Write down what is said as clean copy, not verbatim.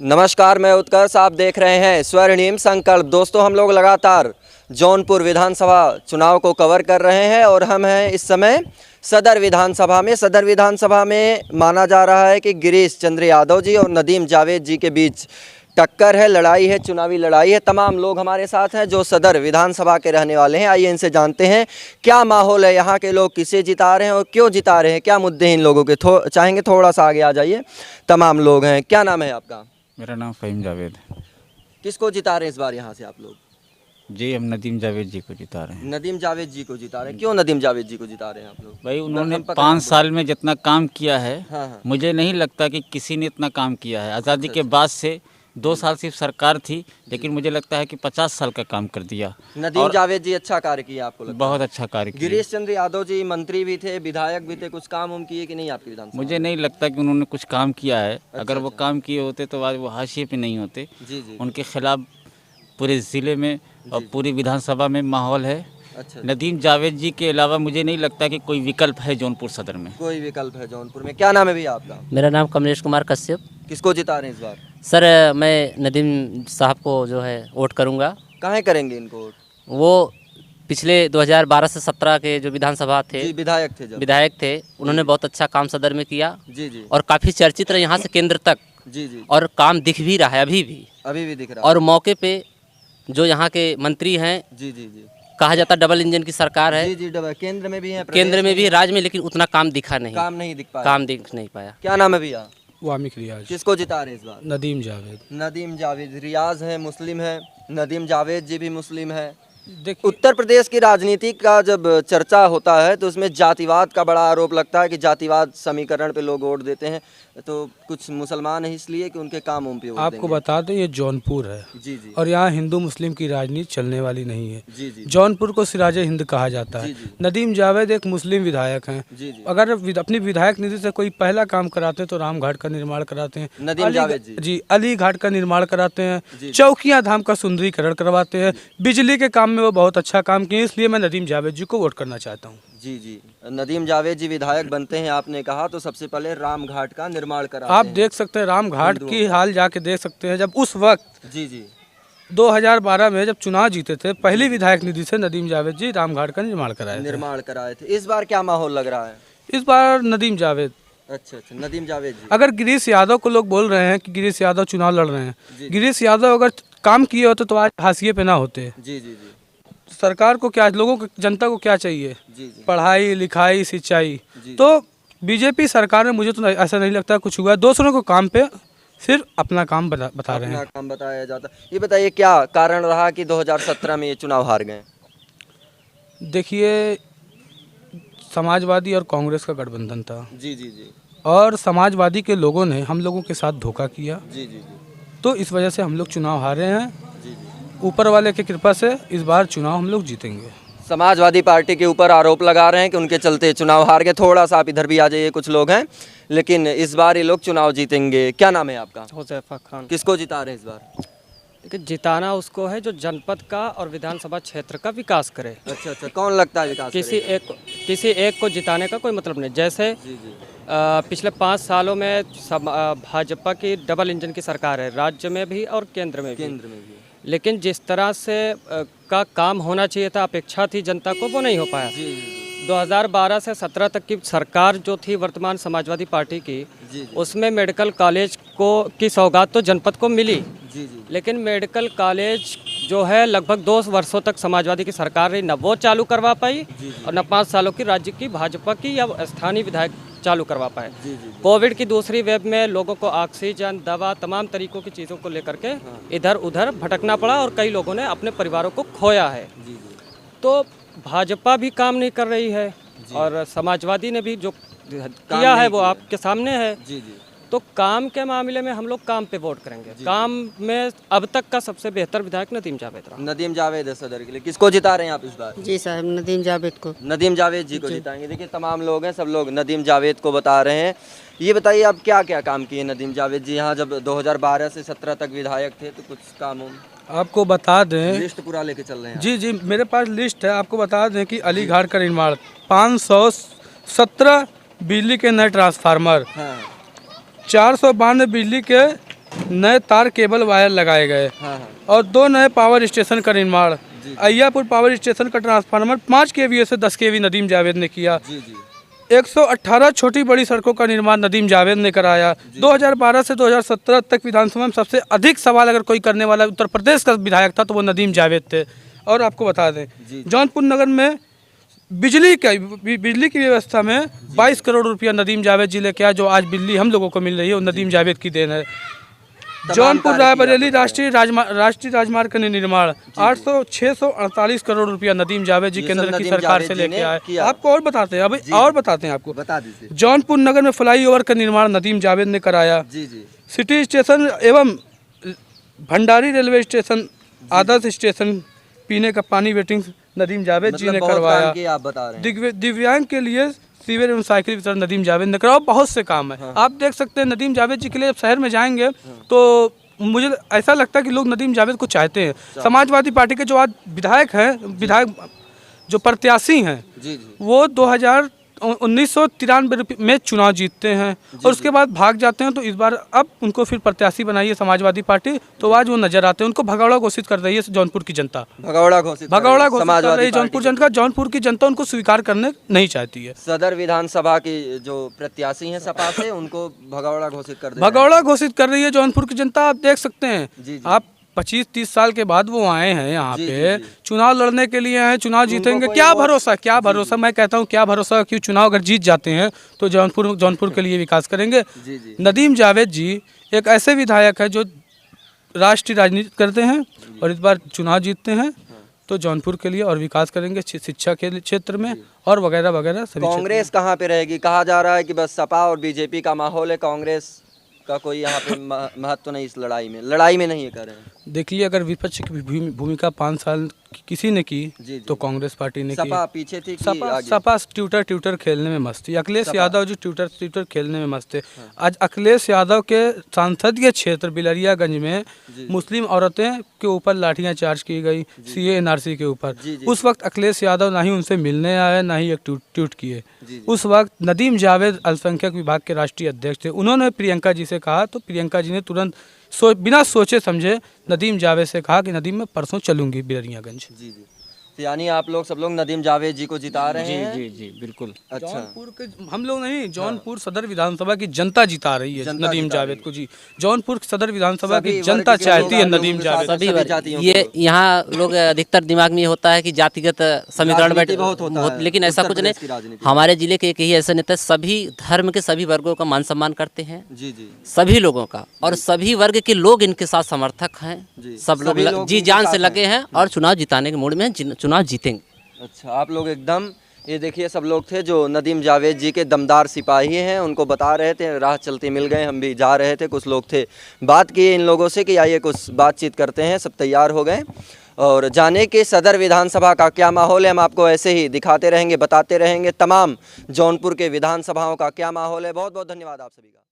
नमस्कार, मैं उत्कर्ष। आप देख रहे हैं स्वर्णिम संकल्प। दोस्तों, हम लोग लगातार जौनपुर विधानसभा चुनाव को कवर कर रहे हैं और हम हैं इस समय सदर विधानसभा में। सदर विधानसभा में माना जा रहा है कि गिरीश चंद्र यादव जी और नदीम जावेद जी के बीच टक्कर है, लड़ाई है, चुनावी लड़ाई है। तमाम लोग हमारे साथ हैं जो सदर विधानसभा के रहने वाले हैं। आइए इनसे जानते हैं क्या माहौल है, यहाँ के लोग किसे जिता रहे हैं और क्यों जिता रहे हैं, क्या मुद्दे हैं इन लोगों के। चाहेंगे थोड़ा सा आगे आ जाइए। तमाम लोग हैं। क्या नाम है आपका? मेरा नाम फ़हीम जावेद। किसको जिता रहे हैं इस बार यहाँ से आप लोग? जी, हम नदीम जावेद जी को जिता रहे हैं। नदीम जावेद जी को जिता रहे हैं। क्यों नदीम जावेद जी को जिता रहे हैं आप लोग? भाई, उन्होंने दरअसल 5 साल में जितना काम किया है, हाँ। मुझे नहीं लगता कि किसी ने इतना काम किया है। आज़ादी के बाद से 2 साल सिर्फ सरकार थी, लेकिन मुझे लगता है कि 50 साल का काम कर दिया। नदीम जावेद जी अच्छा कार्य किया आपको लगता है? बहुत अच्छा कार्य किया। गिरीश चंद्र यादव जी मंत्री भी थे, विधायक भी थे, कुछ काम उम किए कि नहीं आपकी विधानसभा? मुझे नहीं लगता कि उन्होंने कुछ काम किया है। अगर वो काम किए होते तो आज वो हाशिए पे नहीं होते। जी। उनके खिलाफ पूरे ज़िले में और पूरी विधानसभा में माहौल है। अच्छा। नदीम जावेद जी के अलावा मुझे नहीं लगता कि कोई विकल्प है जौनपुर सदर में। कोई विकल्प है जौनपुर में? क्या नाम है भैया आपका? मेरा नाम कमलेश कुमार कश्यप। किसको जिता रहे हैं इस बार? सर, मैं नदीम साहब को जो है वोट करूंगा। काहे करेंगे इनको वोट? वो पिछले 2012 से 17 के जो विधानसभा थे, जी, विधायक थे जब। विधायक थे, उन्होंने बहुत अच्छा काम सदर में किया जी। और काफ़ी चर्चित रहे यहाँ से केंद्र तक। जी। और काम दिख भी रहा है अभी भी दिख रहा और मौके पे जो यहाँ के मंत्री हैं, जी। कहा जाता डबल इंजन की सरकार है। जी, डबल केंद्र में भी है, केंद्र में भी, राज्य में, लेकिन उतना काम दिखा नहीं, काम नहीं दिख पाया। काम दिख नहीं पाया। क्या नाम है भैया? वामिक रियाज। किसको जिता रहे हैं इस बार? नदीम जावेद। नदीम जावेद। रियाज है, मुस्लिम है, नदीम जावेद जी भी मुस्लिम है। देखिए, उत्तर प्रदेश की राजनीति का जब चर्चा होता है तो उसमें जातिवाद का बड़ा आरोप लगता है कि जातिवाद समीकरण पे लोग वोट देते हैं, तो कुछ मुसलमान है इसलिए कि उनके काम उम पे वोट आपको देंगे। बता दें ये जौनपुर है जी। और यहाँ हिंदू मुस्लिम की राजनीति चलने वाली नहीं है। जी। जौनपुर को सिराज हिंद कहा जाता है। जी। नदीम जावेद एक मुस्लिम विधायक हैं। जी। अगर अपनी विधायक निधि से कोई पहला काम कराते हैं तो राम घाट का निर्माण कराते हैं। नदीम जावेद जी। अली घाट का निर्माण कराते जी। हैं। चौकिया धाम का सुंदरीकरण करवाते हैं। बिजली के काम में वो बहुत अच्छा काम किए, इसलिए मैं नदीम जावेद जी को वोट करना चाहता हूँ। जी। नदीम जावेद जी विधायक बनते हैं आपने कहा, तो सबसे पहले राम घाट का निर्माण कराते आप हैं। देख सकते हैं राम घाट की हाल जाके देख सकते हैं। जब उस वक्त जी 2012 में जब चुनाव जीते थे, पहली विधायक निधि से नदीम जावेद जी रामघाट का निर्माण कराए थे। इस बार क्या माहौल लग रहा है? इस बार नदीम जावेद। अच्छा, नदीम जावेद जी। अगर गिरीश यादव को लोग बोल रहे हैं कि गिरीश यादव चुनाव लड़ रहे हैं, गिरीश यादव अगर काम किए होते तो आज हाशिए पे ना होते। जी। सरकार को क्या, लोगों को, जनता को क्या चाहिए? जी। पढ़ाई लिखाई सिंचाई। जी। तो बीजेपी सरकार में मुझे तो ऐसा नहीं लगता कुछ हुआ। दूसरों को काम पे सिर्फ अपना काम बता रहे हैं। अपना काम बताया जाता। ये बताइए क्या कारण रहा कि 2017 में ये चुनाव हार गए? देखिए, समाजवादी और कांग्रेस का गठबंधन था। जी। और समाजवादी के लोगों ने हम लोगों के साथ धोखा किया, जी। तो इस वजह से हम लोग चुनाव हारे हैं। जी। ऊपर वाले की कृपा से इस बार चुनाव हम लोग जीतेंगे। समाजवादी पार्टी के ऊपर आरोप लगा रहे हैं कि उनके चलते चुनाव हार गए। थोड़ा सा आप इधर भी आ जाइए, कुछ लोग हैं, लेकिन इस बार ये लोग चुनाव जीतेंगे। क्या नाम है आपका? हुज़ैफा खान। किसको जिता रहे हैं इस बार? देखिए, जिताना उसको है जो जनपद का और विधानसभा क्षेत्र का विकास करे। अच्छा, कौन लगता है विकास करेगा? किसी एक को जिताने का कोई मतलब नहीं। जैसे जी। पिछले 5 सालों में भाजपा की डबल इंजन की सरकार है, राज्य में भी और केंद्र में भी। लेकिन जिस तरह से का काम होना चाहिए था, अपेक्षा थी जनता को, वो नहीं हो पाया। 2012 से 17 तक की सरकार जो थी वर्तमान समाजवादी पार्टी की, उसमें मेडिकल कॉलेज की सौगात तो जनपद को मिली। लेकिन मेडिकल कॉलेज जो है लगभग 2 वर्षों तक समाजवादी की सरकार रही, न वो चालू करवा पाई और न 5 सालों की राज्य की भाजपा की या स्थानीय विधायक चालू करवा पाए। कोविड की दूसरी वेव में लोगों को ऑक्सीजन, दवा, तमाम तरीकों की चीज़ों को लेकर के इधर उधर भटकना पड़ा और कई लोगों ने अपने परिवारों को खोया है। तो भाजपा भी काम नहीं कर रही है और समाजवादी ने भी जो किया है वो आपके सामने है। तो काम के मामले में हम लोग काम पे वोट करेंगे। काम में अब तक का सबसे बेहतर विधायक नदीम जावेद रहा। नदीम जावेद है सदर के लिए। किसको जिता रहे हैं आप इस बार? जी साहब, नदीम जावेद को। नदीम जावेद जी को जिताएंगे। देखिए, तमाम लोग हैं, सब लोग नदीम जावेद को बता रहे हैं। ये बताइए आप क्या क्या काम किए नदीम जावेद जी? यहाँ जब 2012 से 17 तक विधायक थे तो कुछ काम आपको बता दें, लिस्ट पूरा लेके चल रहे हैं? जी, मेरे पास लिस्ट है। आपको बता दें कि अली घाट का निर्माण 517 बिजली के नए ट्रांसफार्मर, 492 बिजली के नए तार केबल वायर लगाए गए हाँ हाँ और 2 नए पावर स्टेशन का निर्माण। अय्यापुर पावर स्टेशन का ट्रांसफार्मर 5 केवीए से 10 केवी नदीम जावेद ने किया। जी जी 118 छोटी बड़ी सड़कों का निर्माण नदीम जावेद ने कराया। 2012 से 2017 तक विधानसभा में सबसे अधिक सवाल अगर कोई करने वाला उत्तर प्रदेश का विधायक था तो वो नदीम जावेद थे। और आपको बता दें जौनपुर नगर में बिजली की व्यवस्था में 22 करोड़ रुपया नदीम जावेद जी लेके आए। जो आज बिजली हम लोगों को मिल रही है वो नदीम जावेद की देन है। जौनपुर रायबरेली राष्ट्रीय राजमार्ग का निर्माण 648 करोड़ रुपया नदीम जावेद जी केंद्र की सरकार से लेके आए। आपको और बताते हैं, अभी और बताते हैं आपको। बता दीजिए। जौनपुर नगर में फ्लाईओवर का निर्माण नदीम जावेद ने कराया। जी जी सिटी स्टेशन एवं भंडारी रेलवे स्टेशन, आदर्श स्टेशन, पीने का पानी वेटिंग नदीम जावेद जी ने बहुत करवाया। काम किए आप बता रहे हैं। दिव्यांग के लिए सीवर एवं साइकिल वितरण नदीम जावेद ने कराया। बहुत से काम है। आप देख सकते हैं नदीम जावेद जी के लिए शहर में जाएंगे तो मुझे ऐसा लगता है कि लोग नदीम जावेद को चाहते हैं। समाजवादी पार्टी के जो आज विधायक जो प्रत्याशी हैं जी जी वो 1993 में चुनाव जीतते हैं और उसके बाद भाग जाते हैं। तो इस बार अब उनको फिर प्रत्याशी बनाई है समाजवादी पार्टी, तो आज वो नजर आते हैं। उनको भगौड़ा घोषित कर रही है जौनपुर की जनता। भगौड़ा घोषित कर रही है जौनपुर जनता। जौनपुर की जनता उनको स्वीकार करने नहीं चाहती है। सदर विधानसभा की जो प्रत्याशी हैं सपा से उनको भगौड़ा घोषित कर भगौड़ा घोषित कर रही है जौनपुर की जनता। आप देख सकते हैं। जी। आप 25-30 साल के बाद वो आए हैं यहाँ पे चुनाव लड़ने के लिए आए, चुनाव जीतेंगे। क्या भरोसा मैं कहता हूँ क्या भरोसा कि चुनाव अगर जीत जाते हैं तो जौनपुर के लिए विकास करेंगे। नदीम जावेद जी एक ऐसे विधायक है जो राष्ट्रीय राजनीति करते हैं और इस बार चुनाव जीतते हैं तो जौनपुर के लिए और विकास करेंगे, शिक्षा के क्षेत्र में और वगैरह वगैरह सभी। कांग्रेस कहाँ पे रहेगी? कहा जा रहा है कि बस सपा और बीजेपी का माहौल है, कांग्रेस का कोई यहाँ पे महत्व नहीं इस लड़ाई में नहीं कर रहे हैं। देखिए अगर विपक्ष की भूमिका 5 साल किसी ने की तो कांग्रेस पार्टी ने की। सपा पीछे थी कि आगे? सपा ट्यूटर खेलने में मस्त थी। अखिलेश यादव जी ट्यूटर खेलने में मस्त थे। आज अखिलेश यादव के संसदीय क्षेत्र बिलरियागंज में मुस्लिम औरतें के ऊपर लाठियां चार्ज की गई CA NRC के ऊपर। उस वक्त अखिलेश यादव ना ही उनसे मिलने आए ना ही एक ट्वीट किए। उस वक्त नदीम जावेद अल्पसंख्यक विभाग के राष्ट्रीय अध्यक्ष थे। उन्होंने प्रियंका जी से कहा तो प्रियंका जी ने तुरंत बिना सोचे समझे नदीम जावेद से कहा कि नदीम मैं परसों चलूंगी बिलरियागंज। जी जी तो यानी आप लोग सब लोग नदीम जावेद जी को जिता रहे हैं? जी जी बिल्कुल। अच्छा जौनपुर के हम लोग नहीं, जौनपुर सदर विधानसभा की जनता जिता रही है नदीम जावेद को। जी जौनपुर सदर विधानसभा की जनता चाहती है नदीम जावेद। सभी ये यहाँ लोग अधिकतर दिमाग में ये होता है कि जातिगत समीकरण बैठे, लेकिन ऐसा कुछ नहीं। हमारे जिले के एक ही ऐसे नेता सभी धर्म के सभी वर्गों का मान सम्मान करते हैं। जी जी सभी लोगों का, और सभी वर्ग के लोग इनके साथ समर्थक हैं। सब लोग जी जान से लगे हैं और चुनाव जिताने के मूड में चुनाव जीतेंगे। अच्छा आप लोग एकदम ये देखिए सब लोग थे जो नदीम जावेद जी के दमदार सिपाही हैं, उनको बता रहे थे, राह चलते मिल गए, हम भी जा रहे थे, कुछ लोग थे, बात किए इन लोगों से कि आइए कुछ बातचीत करते हैं। सब तैयार हो गए और जाने के सदर विधानसभा का क्या माहौल है हम आपको ऐसे ही दिखाते रहेंगे, बताते रहेंगे। तमाम जौनपुर के विधानसभाओं का क्या माहौल है। बहुत बहुत धन्यवाद आप सभी का।